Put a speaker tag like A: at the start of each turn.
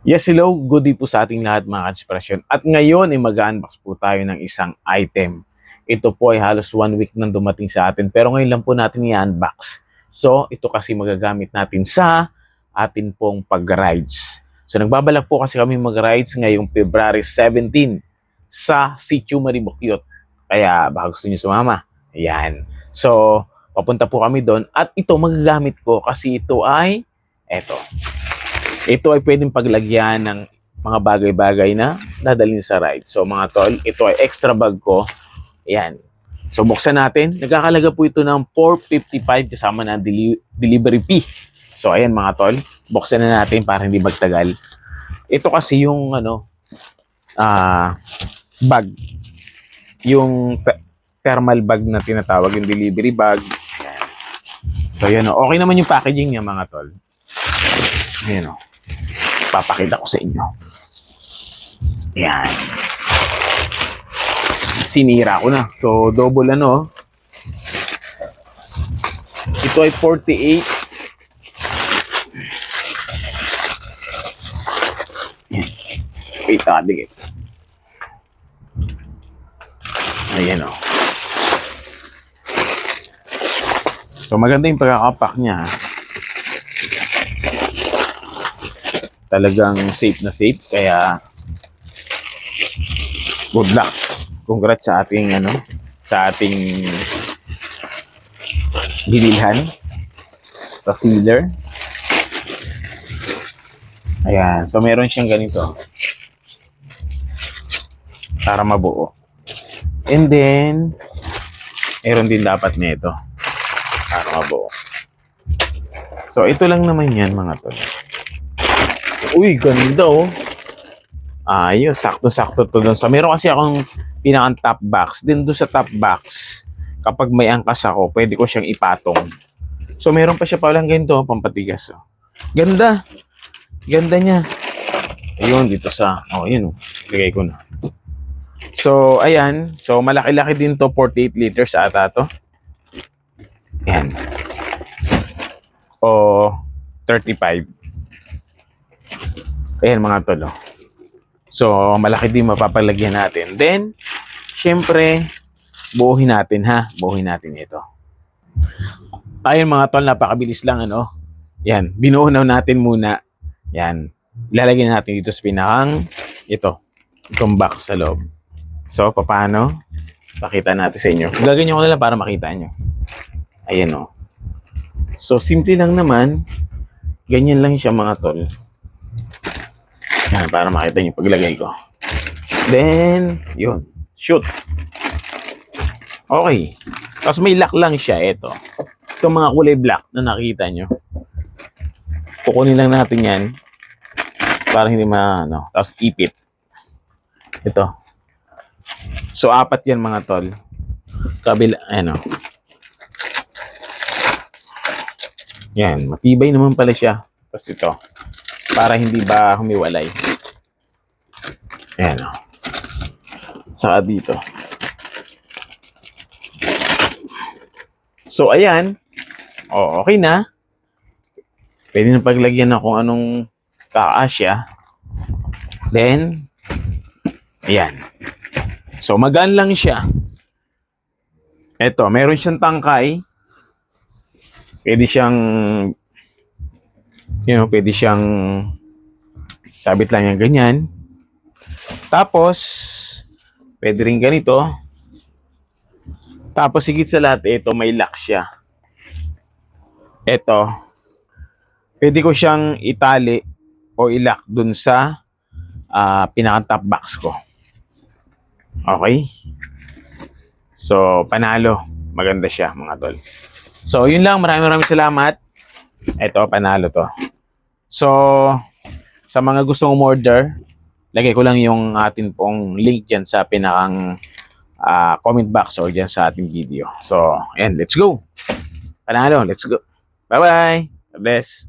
A: Yes, hello. Good day po sa ating lahat mga ka-inspirasyon. At ngayon ay mag-unbox po tayo ng isang item. Ito po ay halos 1 week nang dumating sa atin pero ngayon lang po natin i-unbox. So, ito kasi magagamit natin sa atin pong pag-rides. So, nagbabalak po kasi kami mag-rides ngayong February 17 sa Sitio Maribokyot. Kaya baka gusto niyo sumama. Ayan. So, papunta po kami doon at ito magagamit ko kasi ito ay pwedeng paglagyan ng mga bagay-bagay na dadalhin sa ride. So mga tol, ito ay extra bag ko. Ayan. So buksan natin. Nagkakalaga po ito ng 455 kasama na delivery fee. So ayan mga tol, buksan na natin para hindi magtagal. Ito kasi yung bag. Yung thermal bag na tinatawag, yung delivery bag. Ayan. So yan o. Okay naman yung packaging niya mga tol. Ayan o. Papakita ko sa inyo. Yan. Sinira ko na. So, double ano. Ito ay 48. Yan. Wait, digit. Ayan o. So, maganda yung pagkakapak niya. Talagang safe na safe, kaya good luck. Congrats sa ating binilhan sa sealer. Ayan, so meron siyang ganito para mabuo. And then meron din dapat nito para mabuo. So ito lang naman yan mga tol. Uy, ganda oh. Ayos, sakto-sakto to dun. So, meron kasi akong pinakang top box. Din doon sa top box, kapag may angkas ako, pwede ko siyang ipatong. So, meron pa siya palang ganito, pampatigas. Oh. Ganda. Ganda niya. Ayun, dito sa, yun oh. Lagay ko na. So, ayan. So, malaki-laki din to, 48 liters ata to. Ayan. O, 35. Ayan mga tolo. So, malaki din mapapalagyan natin. Then, syempre, buuhin natin ha. Buuhin natin ito. Ayun mga tol, napakabilis lang ano. Yan, binuo na natin muna. Yan. Ilalagyan natin dito sa pinakang itong box sa loob. So, paano? Pakita natin sa inyo. Gaganyan ko na lang para makita nyo. Ayan o. So, simple lang naman. Ganyan lang siya mga tol. Yan, para makita niyo paglagay ko. Then, yun. Shoot. Okay. Tapos may lock lang siya. Ito. Itong mga kulay black na nakita nyo. Kukunin lang natin yan. Para hindi Tapos ipit. Ito. So, 4 yan mga tol. Kabila, Yan. Matibay naman pala siya. Tapos ito. Para hindi ba humiwalay. Ayan o. Saka dito. So, ayan. Okay na. Pwede na paglagyan na kung anong kakasya. Then, ayan. So, magaan lang siya. Ito, meron siyang tangkay. Pwede siyang pwede siyang sabit lang yan ganyan. Tapos, pwede rin ganito. Tapos, higit sa lahat, ito may lock siya. Ito, pwede ko siyang itali o ilock dun sa pinaka-top box ko. Okay? So, panalo. Maganda siya, mga tol. So, yun lang. Maraming salamat. Ito, panalo to. So, sa mga gustong umorder, lagay ko lang yung atin pong link dyan sa pinakang comment box or dyan sa ating video. So, ayan, let's go. Panalo, let's go. Bye-bye. God bless.